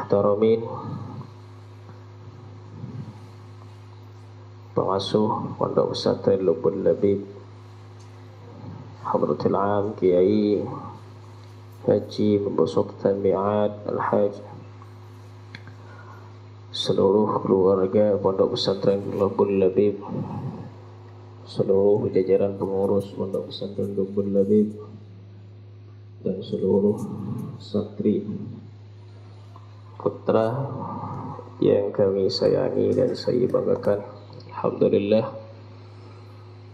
muhtaramin, pengasuh Pondok Pesantren Lubun Labib, Hadratul Am Kiai Haji Membesutkan Mi'ad Al-Haj, seluruh keluarga Pondok Pesantren Lubun Labib, seluruh jajaran pengurus Pondok Pesantren Lubun Labib, dan seluruh santri putra yang kami sayangi dan saya banggakan. Alhamdulillah,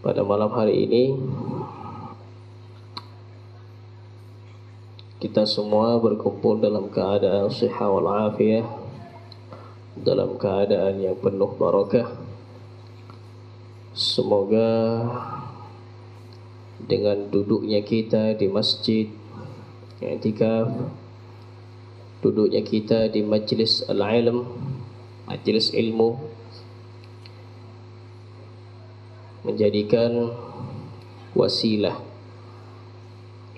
pada malam hari ini kita semua berkumpul dalam keadaan siha wal afiyah, dalam keadaan yang penuh barakah. Semoga dengan duduknya kita di masjid i'tikaf, duduknya kita di majlis al-ilm, majlis ilmu, menjadikan wasilah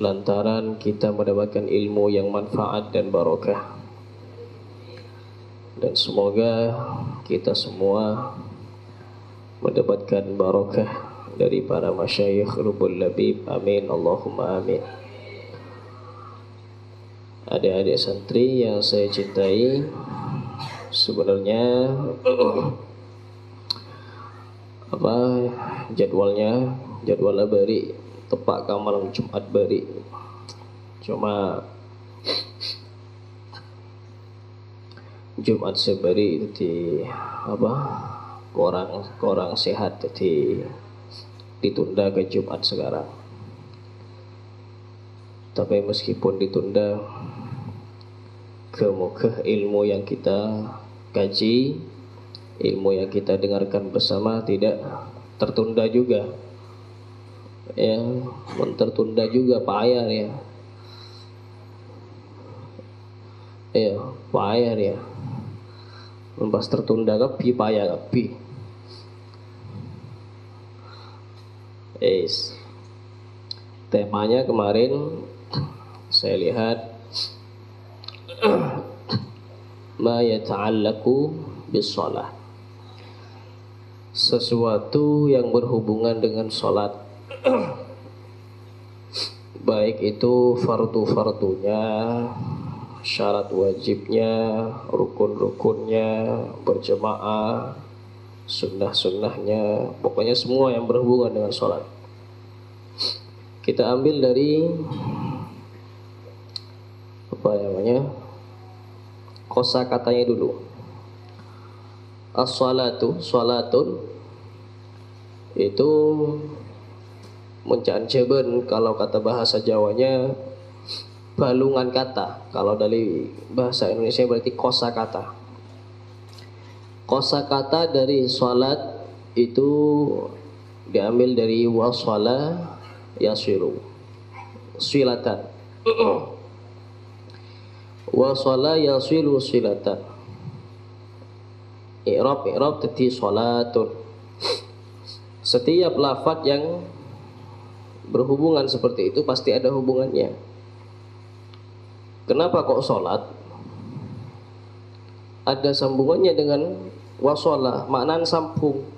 lantaran kita mendapatkan ilmu yang manfaat dan barakah. Dan semoga kita semua mendapatkan barakah dari para masyayikh Lubun Labib. Amin, Allahumma amin. Adik-adik santri yang saya cintai, sebenarnya jadwalnya bari tepat ke malam Jumat bari, cuma Jumat sebari itu kurang sehat, jadi ditunda ke Jumat sekarang. Tapi meskipun ditunda, semoga ilmu yang kita kaji, ilmu yang kita dengarkan bersama tidak tertunda juga. Ya, tertunda juga payah ya. Ya, payah ya. Pas tertunda kapi payah kapi. Temanya kemarin saya lihat ma yata'allaqu bis-shalah, sesuatu yang berhubungan dengan salat, baik itu fardu-fardunya, syarat wajibnya, rukun-rukunnya, berjamaah, sunnah-sunnahnya, pokoknya semua yang berhubungan dengan salat. Kita ambil dari kosakatanya dulu. As-salatu, salatun itu mencanjeben, kalau kata bahasa Jawanya balungan kata. Kalau dari bahasa Indonesia berarti kosakata. Kosakata dari salat itu diambil dari wasala yasilu, silatan. Wasala yasilu silatan. I'rab tadi salatun. Setiap lafaz yang berhubungan seperti itu pasti ada hubungannya. Kenapa kok salat? Ada sambungannya dengan wasala, maknan sambung.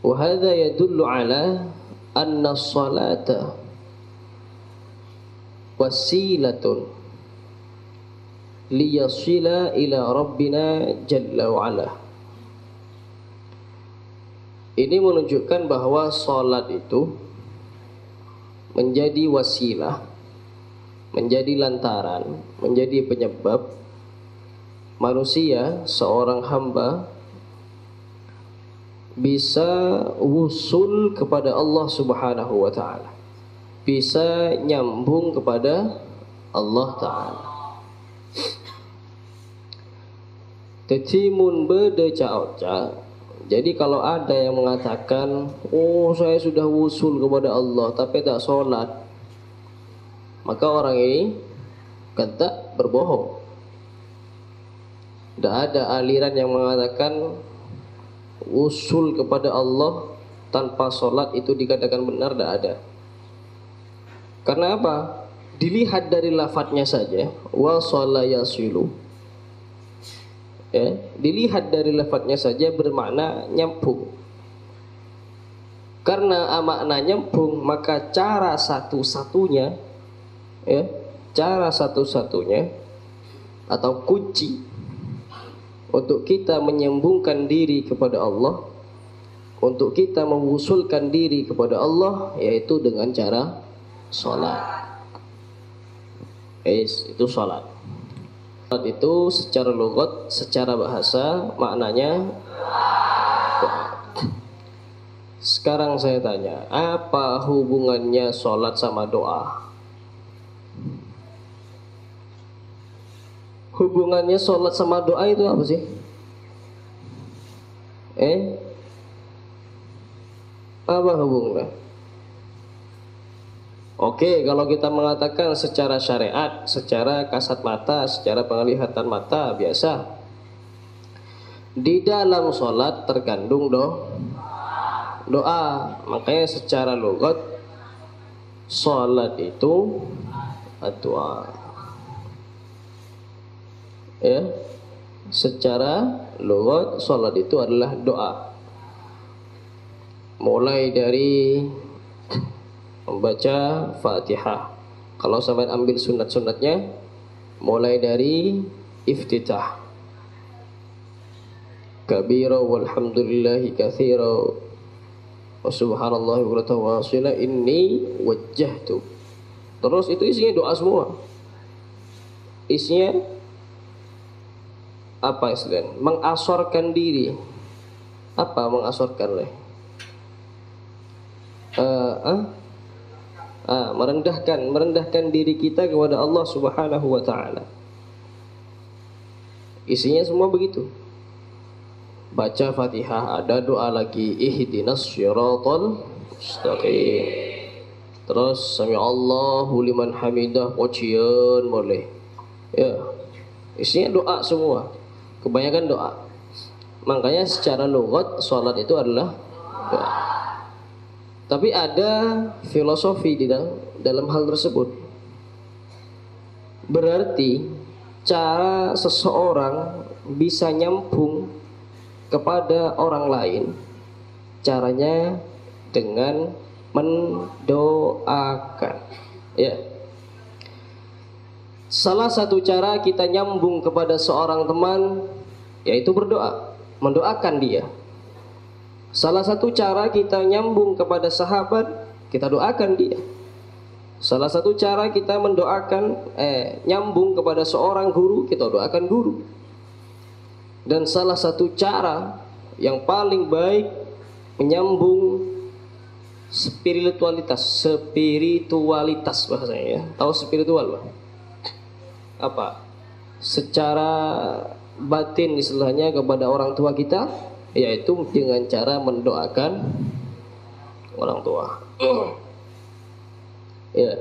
Wa hadza yadullu ala anna as-salata wasilatun liyasila ila rabbina jalla wa ala. Ini menunjukkan bahwa salat itu menjadi wasilah, menjadi lantaran, menjadi penyebab manusia, seorang hamba bisa wusul kepada Allah Subhanahu wa ta'ala, bisa nyambung kepada Allah Ta'ala. Tetimun beda ca-ca. Jadi kalau ada yang mengatakan, oh saya sudah wusul kepada Allah tapi tak sholat, maka orang ini kata berbohong. Tidak ada aliran yang mengatakan wusul kepada Allah tanpa sholat itu dikatakan benar, tidak ada. Karena apa? dilihat dari lafadznya saja, wasala yasilu, ya, dilihat dari lafadznya saja bermakna nyambung. Karena makna nyambung, maka cara satu-satunya, ya, cara satu-satunya atau kunci untuk kita menyambungkan diri kepada Allah, untuk kita mengusulkan diri kepada Allah, yaitu dengan cara sholat. Itu sholat. Sholat itu secara logat, secara bahasa maknanya doa. Sekarang saya tanya, apa hubungannya sholat sama doa? Hubungannya sholat sama doa itu apa sih? Apa hubungannya? Oke, kalau kita mengatakan secara syariat, secara kasat mata, secara penglihatan mata biasa, di dalam sholat terkandung doa. Makanya secara logat sholat itu doa. Ya, secara logat sholat itu adalah doa. Mulai dari membaca Fatihah. Kalau sampai ambil sunat-sunatnya, mulai dari iftitah, kabira walhamdulillahi katsira wa subhanallahi bukratan wa asila inni wajjahtu. Terus itu isinya doa semua. Isinya apa istilahnya? Mengasorkan diri. Apa mengasorkan? Merendahkan diri kita kepada Allah Subhanahu wa taala. Isinya semua begitu. Baca Fatihah, ada doa lagi, ihdinas syiratal mustaqim. Terus sami Allahu liman hamidah, wajian boleh. Ya. Isinya doa semua. Kebanyakan doa. Makanya secara logat salat itu adalah doa. Tapi ada filosofi di dalam hal tersebut. Berarti cara seseorang bisa nyambung kepada orang lain, caranya dengan mendoakan. Ya. Salah satu cara kita nyambung kepada seorang teman yaitu berdoa, mendoakan dia. Salah satu cara kita nyambung kepada sahabat, kita doakan dia. Salah satu cara kita mendoakan, nyambung kepada seorang guru, kita doakan guru. Dan salah satu cara yang paling baik menyambung spiritualitas bahasanya, ya. Tahu spiritual, Bang? Apa? Secara batin istilahnya kepada orang tua kita, yaitu dengan cara mendoakan orang tua. Ya.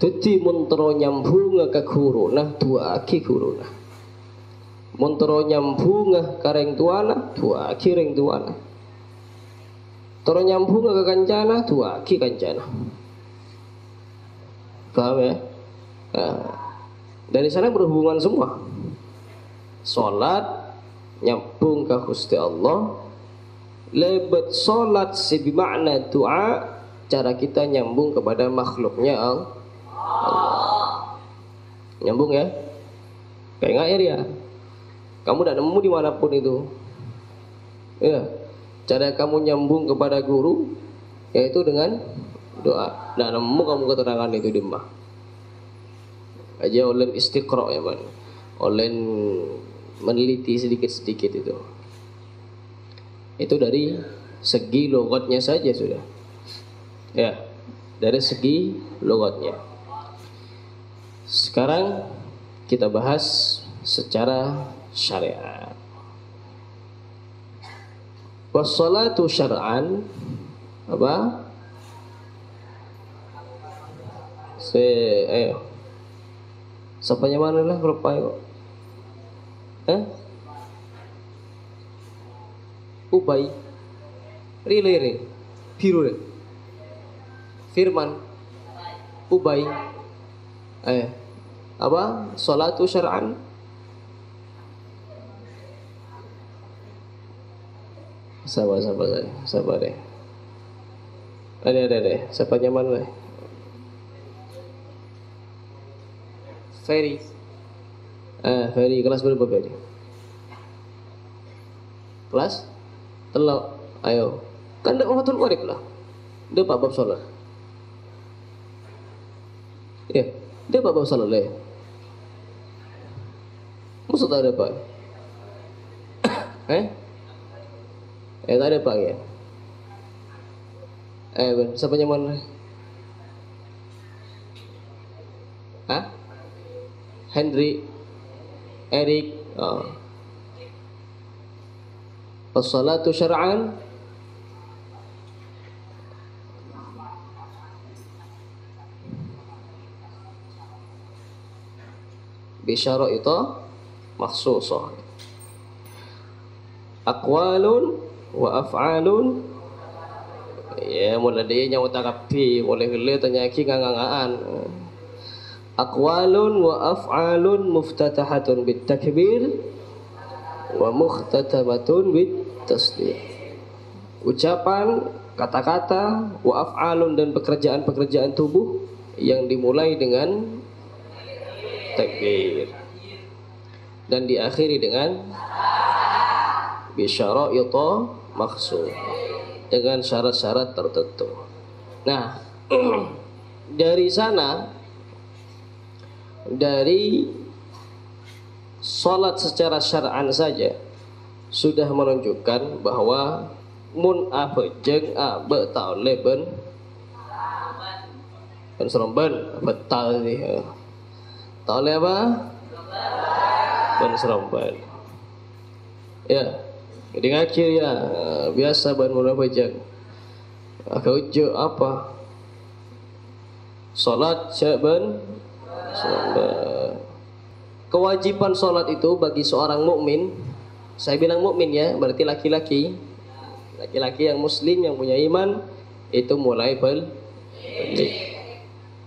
Dadi montoro nyambunga ka guruna duake guruna. Montoro nyambunga kareng tuana duake reng tuana. Toro nyambunga ka kancana duake kancana. Paham ya? Nah, dari sana berhubungan semua. Salat nyambung ke Gusti Allah, lebat solat sebimana doa, cara kita nyambung kepada makhluknya Allah. Nyambung ya, kayak nggak ya? Kamu tidak nemu dimanapun itu. Ya, cara kamu nyambung kepada guru yaitu dengan doa. Nah, nemu kamu keterangan itu di mah. Aja oleh istiqra ya, man. Oleh meneliti sedikit-sedikit itu dari segi logatnya saja sudah, ya, dari segi logatnya. Sekarang kita bahas secara syariat. Wassalatu syar'an apa? Sapanya mana lah rupa yuk? Ubay, Rile, Biru, Firman, Ubay, Eh, apa? Salatu syar'an. Sabar deh. Ada deh. Siapa nyaman deh? Ferry. Ferry kelas berapa Ferry? Kelas telok. Ayo. Kan ndak mafatul qorib lah. Dia pak bab salat. Ya, dia pak bab salat lah. Maksud tak ada pak? Tak ada pak ya? Siapa nyaman? Henry, Eric. As-salatu syar'an bisyara'ita makhsusah. Aqwalun wa af'alun. Ya, mulai dia nyawa takapi, mulai gele tanya ki ngangangaan. Aqwalun wa af'alun muftatahatun bit takbir wa mukhtatamatun bit tasbih. Ucapan, kata-kata, wa af'alun dan pekerjaan-pekerjaan tubuh yang dimulai dengan takbir dan diakhiri dengan bisyara'ita makhsus, dengan syarat-syarat tertentu. Nah, dari sana, dari salat secara syar'an saja sudah menunjukkan bahwa mun abejeng abe taule ben seromben betal nih. Taule apa? Ben seromben. Ya, jadi ngakir ya, biasa ban mun abejeng. Ujo apa? Salat ben seromben. Kewajiban salat itu bagi seorang mukmin, saya bilang mukmin ya, berarti laki-laki yang muslim yang punya iman itu mulai balik.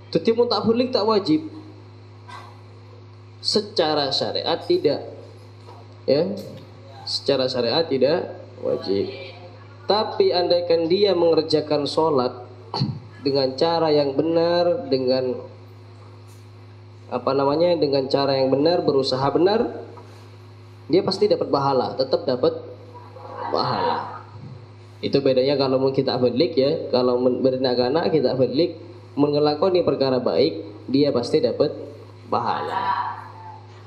Tetapi mun tak balik tak wajib. Secara syariat tidak. Ya. Secara syariat tidak wajib. Tapi andaikan dia mengerjakan sholat dengan cara yang benar, dengan dengan cara yang benar, berusaha benar, dia pasti dapat pahala, tetap dapat pahala. Itu bedanya kalau kita balik ya, kalau bernagana kita balik mengelakoni perkara baik, dia pasti dapat pahala.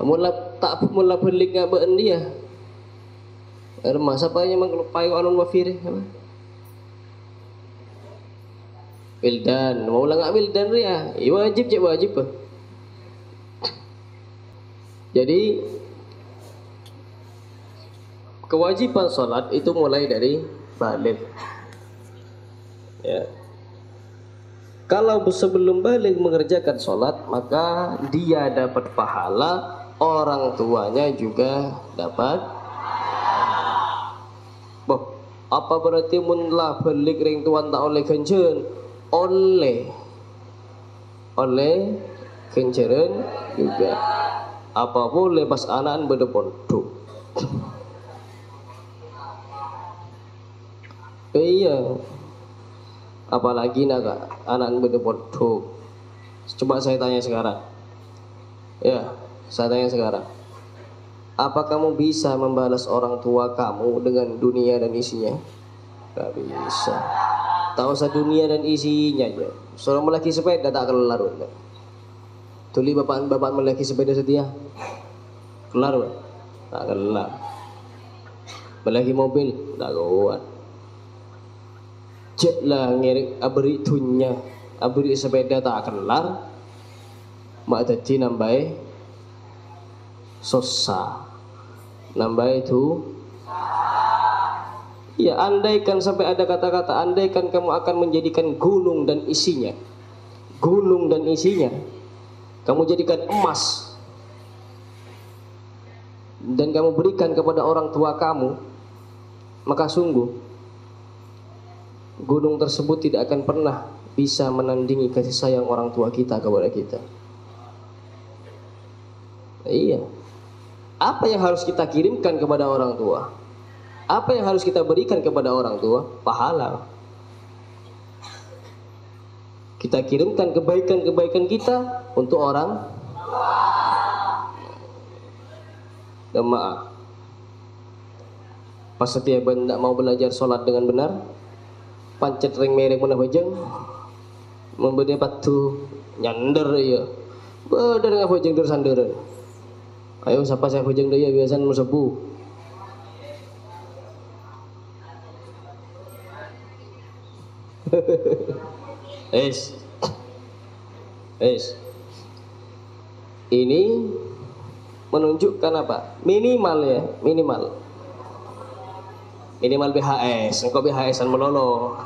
Mula balik nggak ben dia. Masa apa yang mengelupai alun wafir? Wildan, mau nggak wildan dia? Wajib cek wajib. Jadi kewajiban sholat itu mulai dari balik. Ya. Kalau sebelum balik mengerjakan sholat, maka dia dapat pahala, orang tuanya juga dapat. Boh, apa berarti munlah balik ring tuan tak oleh kenjen? Oleh kenjeren juga. Apa boleh pas anak berdepondok? Iya. Apalagi naga anak berdepondok. Coba saya tanya sekarang. Ya, saya tanya sekarang. Apa kamu bisa membalas orang tua kamu dengan dunia dan isinya? Gak bisa. Tak usah dunia dan isinya aja. Seorang melaki sepeda tak kelar. Tuli bapak melaki sepeda setia. Kelar, tak kelar. Melaki mobil tak kuat. Jet lah ngirik abri tunya, abri sepeda tak kelar. Mak tadi nambai sosa, nambai itu. Ya, andaikan sampai ada kata-kata andaikan kamu akan menjadikan gunung dan isinya, kamu jadikan emas dan kamu berikan kepada orang tua kamu, maka sungguh gunung tersebut tidak akan pernah bisa menandingi kasih sayang orang tua kita kepada kita. Iya. Apa yang harus kita kirimkan kepada orang tua? Apa yang harus kita berikan kepada orang tua? Pahala. Kita kirimkan kebaikan-kebaikan kita untuk orang jemaah. Pas setiap benda mau belajar sholat dengan benar, pancet ring mereng mana bajang, memberi batu nyander ya, bedar ngapa bajang tersandaran. Ayo siapa saya bajang dia biasanya musebu. Es, ini menunjukkan apa? Minimal ya, minimal BHS. Engkau BHS-an melolo,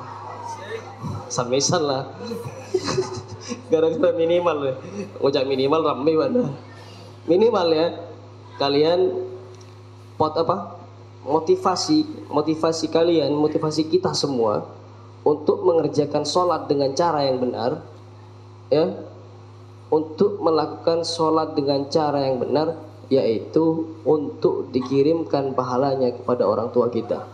samisan lah. Gara-gara minimal ya, ngocak minimal ramai mana? Minimal ya, kalian motivasi kalian, motivasi kita semua untuk mengerjakan sholat dengan cara yang benar, ya, untuk melakukan sholat dengan cara yang benar, yaitu untuk dikirimkan pahalanya kepada orang tua kita.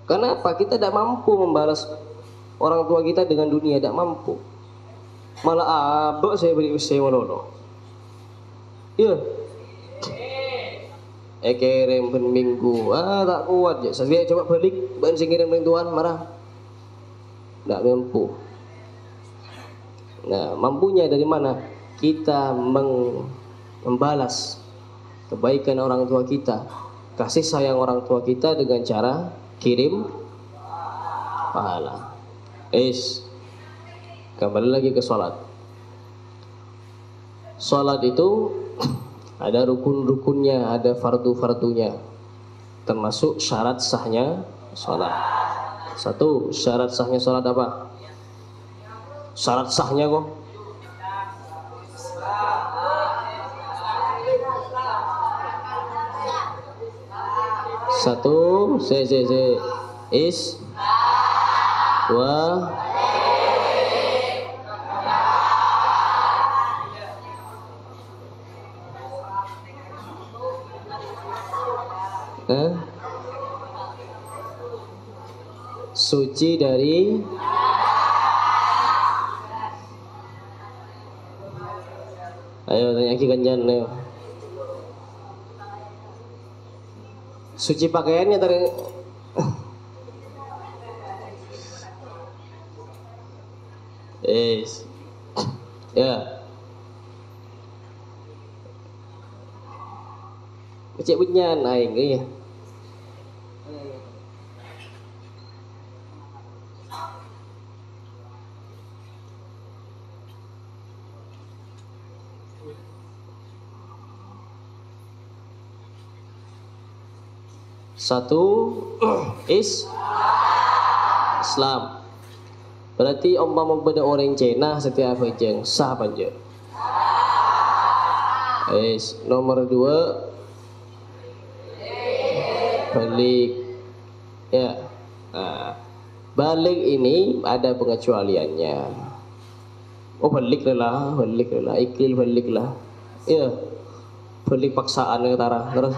Kenapa? Kita tidak mampu membalas orang tua kita dengan dunia, tidak mampu. Malah abek saya beri usia menolong. Iya. Kirim ben minggu, tak kuat ya. Saya coba balik, ban sing kirim ning tuan marah. Tidak mampu. Nah, mampunya dari mana? Kita membalas kebaikan orang tua kita, kasih sayang orang tua kita dengan cara kirim pahala. Kembali lagi ke sholat. Sholat itu ada rukun-rukunnya, ada fardu-fardunya, termasuk syarat sahnya sholat. Satu, syarat sahnya sholat apa? Syarat sahnya kok. Satu, dua, suci dari ayo tanya lagi kanjan ayo. Suci pakaiannya tadi. Ya. Cek bunyan aing ya. Satu, Islam. Berarti umpama pada orang Cina setiap hajang sah aja. Nomor dua, balik. Ya. Nah, balik ini ada pengecualiannya. Oh balik lah, ikil balik lah. Iya, balik paksaan yang utara terus.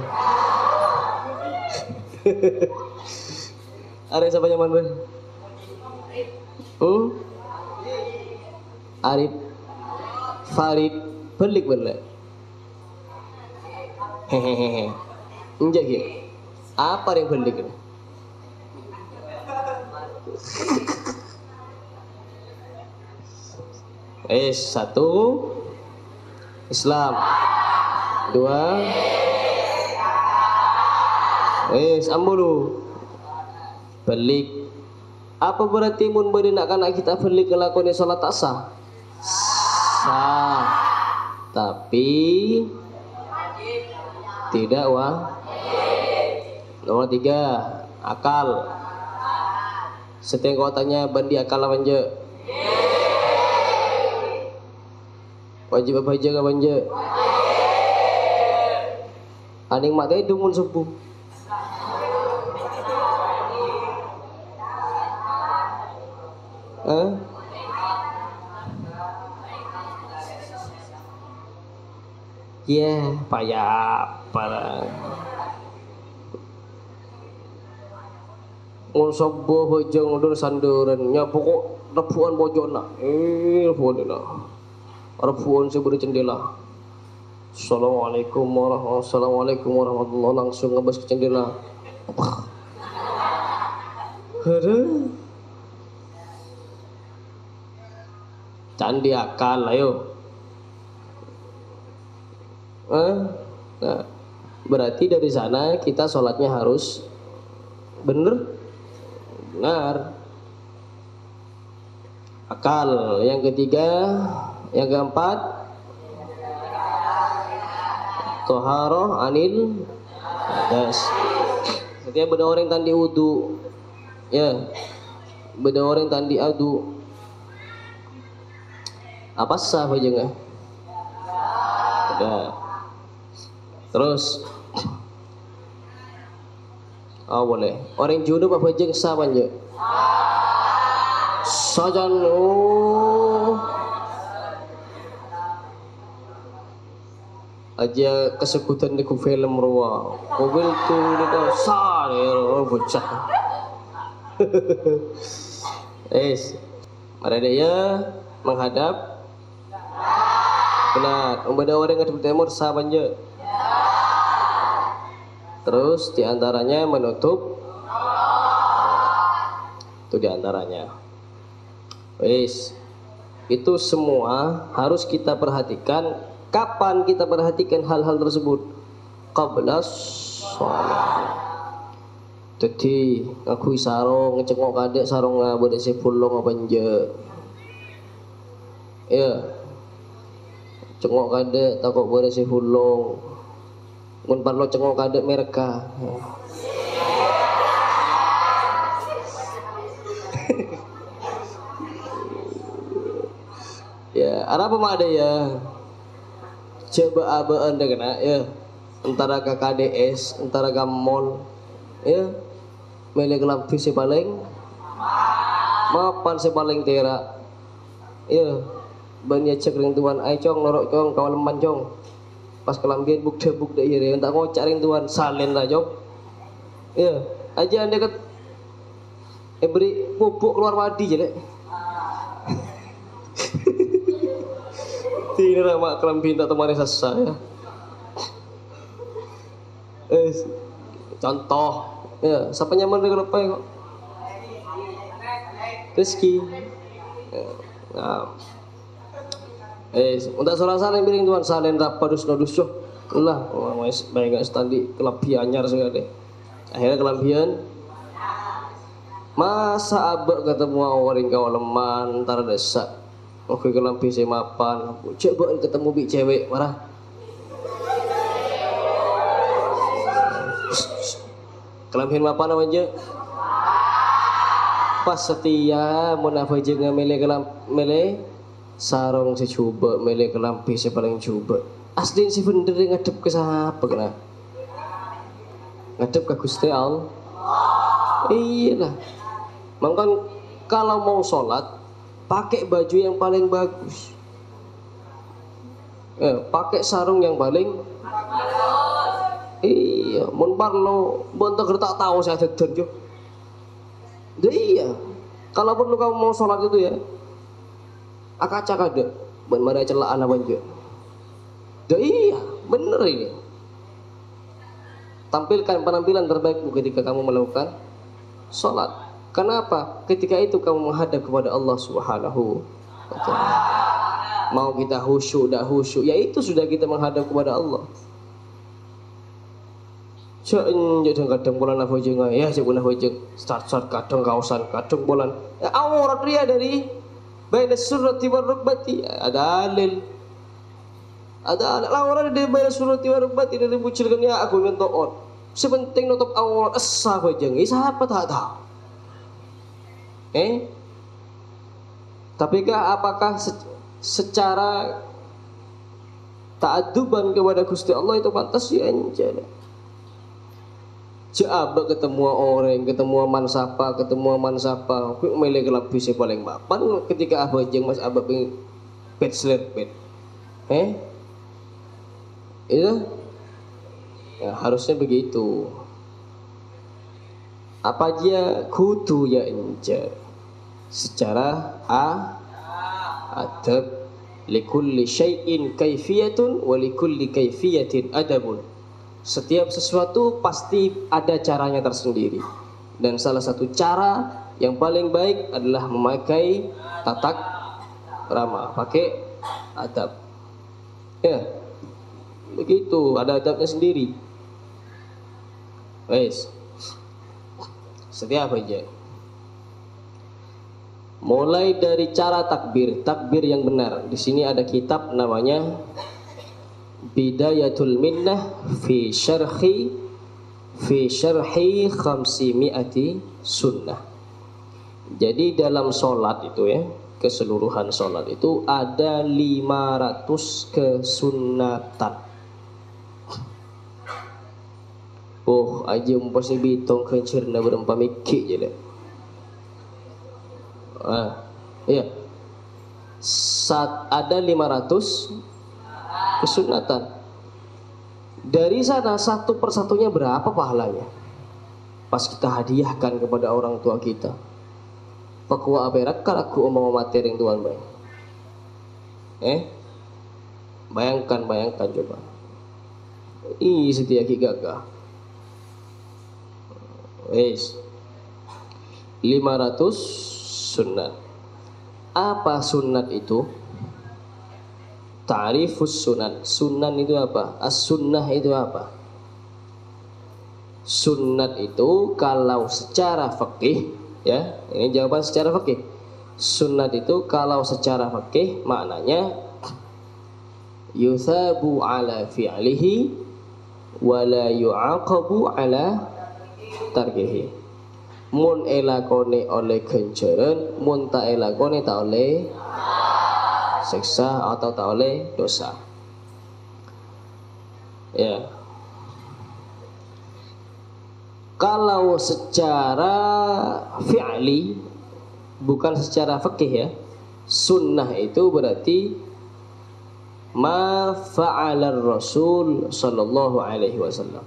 Ada siapa nyaman ber? Arif, Farid, balik balik. Hehehe. Enjak ya. Apa yang balik? Satu, Islam. Dua, ambulu. Balik. Apa berarti mun bade nak kana kita balik ngelakoni salat tak sah? Sah. Tapi tidak Nomor tiga, akal. Setengah tanya bandi akal apa je? Wajib apa aja nggak banja? Aning mak teh dumun sepuh. Ya, payah para. Ngosobo bojong udur sanduran nya pokok rebuan bojona. Rebuan. Rebuan seberi jendela. Assalamualaikum warahmatullahi langsung ngebas ke jendela. Aduh. Candi akal ayo. Nah, berarti dari sana kita sholatnya harus benar. Akal. Yang ketiga, yang keempat, toharoh anil hadas. Setiap beda orang tandi wudu, ya, beda orang tandi adu. Apa sah aja? Udah. Terus boleh. Orang junub apa jeng sah aja? Sajan aja kesekutan di film ruang mobil tuh dia sah ya bocah. Ada dia menghadap benar. Umbada orang ngadep timur sah aja. Terus diantaranya menutup itu diantaranya. Itu semua harus kita perhatikan. Kapan kita perhatikan hal-hal tersebut? Qabla sholat. Jadi aku sarong ngecengok kadek sarong ngabade sepulong apa nje. Ya. Cengok kadek takut bade sepulong. Mun parlo cengok kadek mereka. Ya, ada apa mak ada ya? Coba abaan deh kena ya. Antara KKDS, antara gamol, ya. Melek lampi si paling, mapan si paling tera, ya. Banyak cek ring tuan, ay cong norok cong kawaleman cong. Pas kelambian buk deh ya, tak ngocak ring tuan salin lah cong. Ya, aja anda ket, beri pupuk keluar wadi jelek. Tidak mak kelambian tak temani sasa ya. Contoh, ya, siapa nyaman dengan apa ya kok? Rizki. Nah. Untuk salah yang bilang tuan salen rapadus nodus yo. Lah, wes baik gak standi kelebihan anyar sekali. Akhirnya kelebihan masa abek ketemu orang kawaleman antara desak. Oke kelambi saya mapan. Coba ketemu bi cewek marah. Kelambian mapan apa aja? Pas setia munafik jeung mele mele sarong si coba mele kelambi si paling coba. Asli si bener ngadep ke siapa kena? Ngadep ke Gusti Allah. Iyalah. Mangkan kalau mau sholat pakai baju yang paling bagus. Pakai sarung yang paling iya, mun parlo bontok tak tahu saya dedan yo. Iya. Kalau perlu kamu mau sholat itu ya, akacak ada, ban mana celaan apa aja. Iya, bener ini. Tampilkan penampilan terbaikmu ketika kamu melakukan sholat. Kenapa? Ketika itu kamu menghadap kepada Allah Subhanahu wa Ta'ala. Mau kita khusyuk, tidak khusyuk, ya itu sudah kita menghadap kepada Allah. Jangan kadang bulan apa aja ya sebenarnya aja start kadang kausan kadang bulan aurat ria dari baina surati war rukbati ada aurat dari baina surati war rukbati dari bucilkan ya aku mentoon sepenting nutup aurat asa aja siapa tak tahu tapi apakah secara ta'aduban kepada Gusti Allah itu pantas ya anjir. Coba ketemu orang, ketemu mansapa, aku milih kelabih si paling mapan ketika abah jeng mas abah ping pet slet pet, Itu ya, harusnya begitu. Apa aja kudu ya inja secara adab. Likulli syai'in kaifiyatun wa likulli kaifiyatin adabun. Setiap sesuatu pasti ada caranya tersendiri, dan salah satu cara yang paling baik adalah memakai tatak rama, pakai adab. Ya, begitu, ada adabnya sendiri. Wes, setiap aja. Mulai dari cara takbir yang benar. Di sini ada kitab namanya Bidayatul Minnah fi syarhi khamsimi'ati sunnah. Jadi dalam sholat itu ya, keseluruhan sholat itu ada 500 kesunatan. Oh, aja umpasnya bitong kencerna berempat mikir je lah. Iya. Ada 500 kesunatan. Dari sana satu persatunya berapa pahalanya? Pas kita hadiahkan kepada orang tua kita. Pakwa aberak aku omong materi yang Tuhan bayang. Bayangkan coba. Ih, setia ki gagah. 500 sunnat. Apa sunnat itu? Ta'rifus sunan. Sunan itu apa? As-sunnah itu apa? Sunnat itu kalau secara fikih, ya, ini jawaban secara fikih. Sunnat itu kalau secara fikih maknanya yuthabu ala fi'lihi wa la yu'aqabu ala tarkihi. Mun elakone oleh kenceran, mun tak elakone tak oleh seksa atau tak oleh dosa. Ya. Kalau secara fi'li, bukan secara fikih ya, sunnah itu berarti ma fa'alar Rasul sallallahu alaihi wasallam.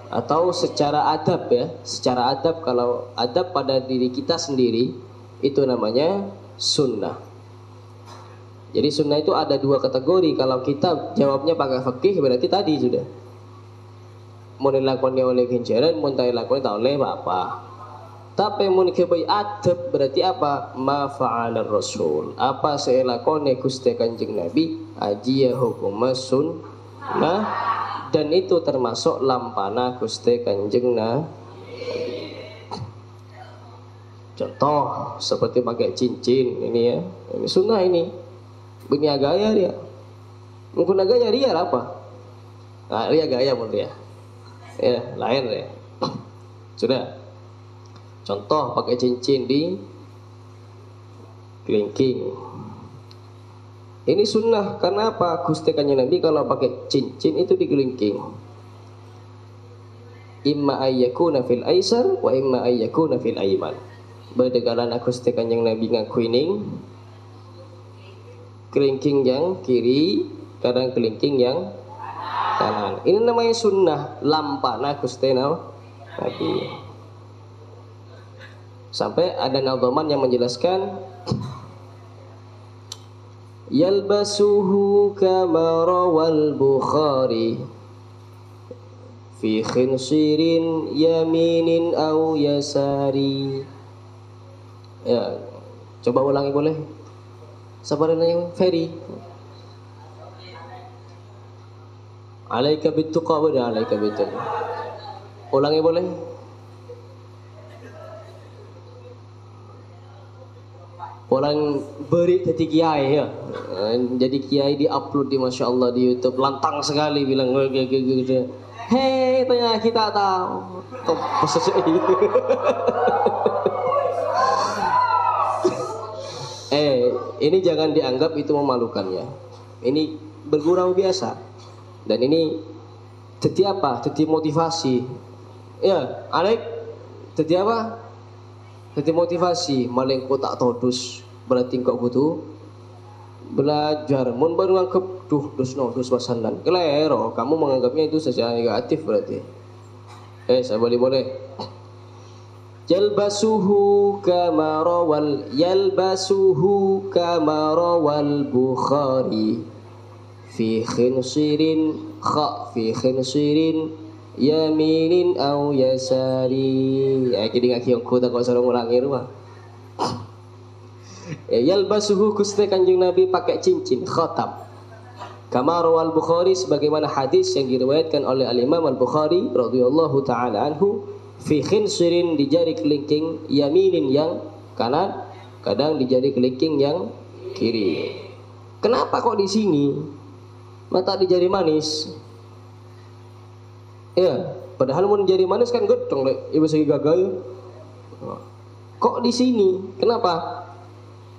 Atau secara adab ya, secara adab, kalau adab pada diri kita sendiri itu namanya sunnah. Jadi sunnah itu ada dua kategori. Kalau kita jawabnya pakai fikih berarti tadi sudah mun dilakoni oleh kenceran, mun tak dilakoni tak oleh apa. Tapi mun kebai adab berarti apa? Ma fa'alar Rasul. Apa seelakone Gusti Kanjeng Nabi ajiya hukum sunnah. Dan itu termasuk lampana Gusti Kanjeng Nabi. Contoh seperti pakai cincin ini ya, ini sunnah ini. Bini gaya dia. Mungkin gaya dia apa? Nah, dia gaya pun dia. Ya, lain ya. Sudah. Contoh pakai cincin di kelingking. Ini sunnah karena apa? Gusti Kanjeng Nabi kalau pakai cincin itu di kelingking. Imma ayyakuna fil aisar wa imma ayyakuna fil aiman. Berdegalan Gusti Kanjeng Nabi ngakuining kelingking yang kiri, kadang kelingking yang kanan. Ini namanya sunnah, lampana Gusti Nabi. Sampai ada nadhaman yang menjelaskan yalbasuhu kama rawal Bukhari fi khinsirin yaminin aw yasari. Ya, coba ulangi boleh? Sabarin yang Ferry. Alaika bittuqa wa alaika bittuqa. Ulangi boleh? Orang beri jadi kiai ya. Jadi kiai di-upload di Masya Allah di YouTube, lantang sekali bilang gitu. Hei, tanya kita tahu. Ini jangan dianggap itu memalukan ya. Ini bergurau biasa. Dan ini jadi apa? Jadi motivasi. Ya, Alek, jadi apa? Jadi motivasi. Maling kau tak todus, berarti kau butuh belajar mun baru nganggep duh dus wasanan kelero, kamu menganggapnya itu secara negatif berarti. Saya boleh yalbasuhu kama rawal Bukhari fi khinsirin yaminin aw yasari. Jadi ngaki yang kuda kau sarung ulangi rumah. Yalbasuhu Gusti Kanjeng Nabi pakai cincin khatam. Kama rawal Bukhari sebagaimana hadis yang diriwayatkan oleh Al-Imam Al-Bukhari radhiyallahu taala anhu fi khinsirin di jari kelingking yaminin yang kanan, kadang di jari kelingking yang kiri. Kenapa kok di sini? Mata di jari manis. Ya, padahal mun jari manis kan gedong lek ibu segi gagal. Kok di sini? Kenapa?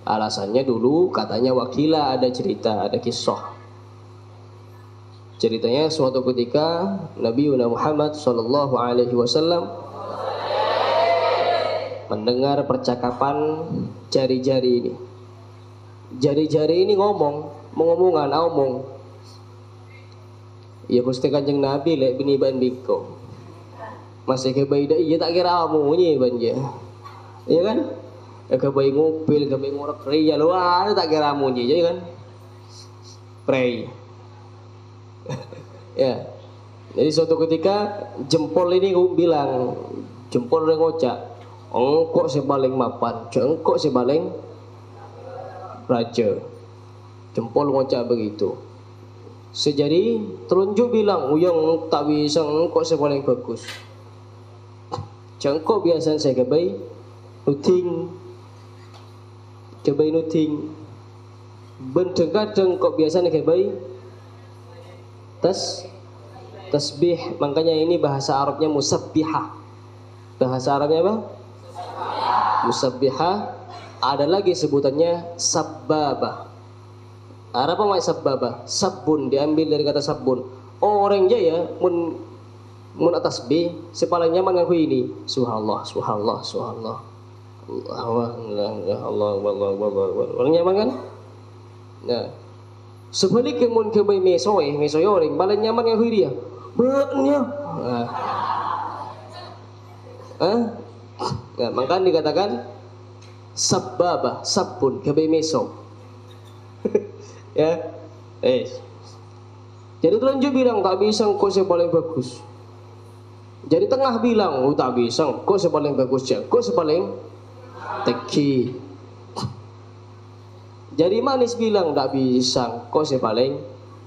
Alasannya dulu katanya wakilah ada cerita, ada kisah. Ceritanya suatu ketika Nabi Muhammad sallallahu alaihi wasallam mendengar percakapan jari-jari ini. Jari-jari ini ngomongan. Ya Gusti Kanjeng Nabi lek bini bandiko. Masih kebaida iya tak kira amunyi banja. Iya kan? Kebayi ngupil, kebayi ngorek ria lu tak kira amunyi jadi kan? Pray. Ya. Jadi suatu ketika jempol ini bilang, jempol udah ngocak, engkok si paling mapan, engkok si paling raja. Jempol ngocak begitu. Sejari telunjuk bilang, uyang tak bisa, engkok si paling bagus. Jengkok biasa saya kebayi nuting. Kebayi nuting. Bendeng-kadeng kok biasanya kebayi tasbih, makanya ini bahasa Arabnya musabbihah. Bahasa Arabnya apa? Musabbihah. Ada lagi sebutannya sabbabah. Apa makna sabbabah? Sabun diambil dari kata sabun. Orang ya mun tasbih sepaling nyaman ngaku ini. Subhanallah. Allah. Orang nyaman kan? Nah, sebaliknya mun kebayi mesoy orang paling nyaman ngaku dia. Bener. Nah, maka dikatakan sabbabah, sabun kebayi meso. Ya. Jadi telunjuk bilang tak bisa kok saya paling bagus. Jadi tengah bilang tak bisa kok saya paling bagus ya. Kok saya paling teki. Jadi manis bilang tak bisa kok saya paling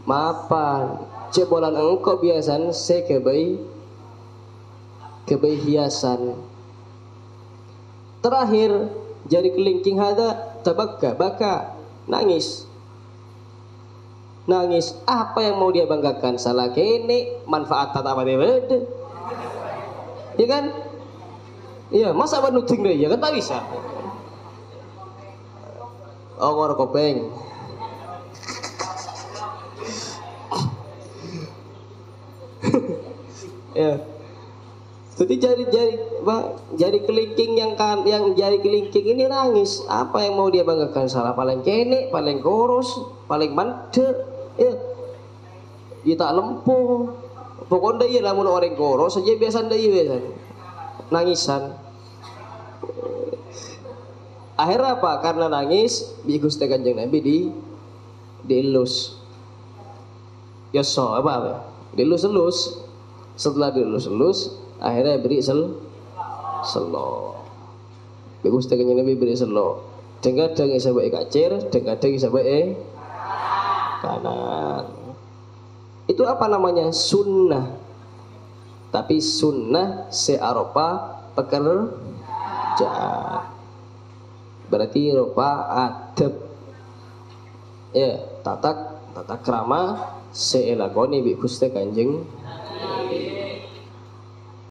mapan. Cebolan engkau biasan saya kebayi hiasan. Terakhir jari kelingking hada baka nangis. Apa yang mau dia banggakan? Salah kene manfaat tata apa dia ya kan? Iya, masa nuting deh ya kan tak bisa. Ngor kopeng. Ya. Jadi jari kelingking yang jari kelingking ini nangis. Apa yang mau dia banggakan? Salah paling kene, paling kurus, paling mandek. Ya. Dia tak lempuh. Pokoknya dia lamun orang kurus saja biasa nangisan. Akhirnya apa? Karena nangis, bi Gusti Kanjeng Nabi dielus. Ya so apa? Dilus-elus. Setelah dilus-elus, akhirnya beri selo. Bi Gusti Kanjeng Nabi beri selo. Kadang isa bae kacir, kadang isa bae kanan. Itu apa namanya? Sunnah. Tapi sunnah searopa pekerjaan. Berarti rupa adab. Ya, tata krama seelakoni bi Gusti Kanjeng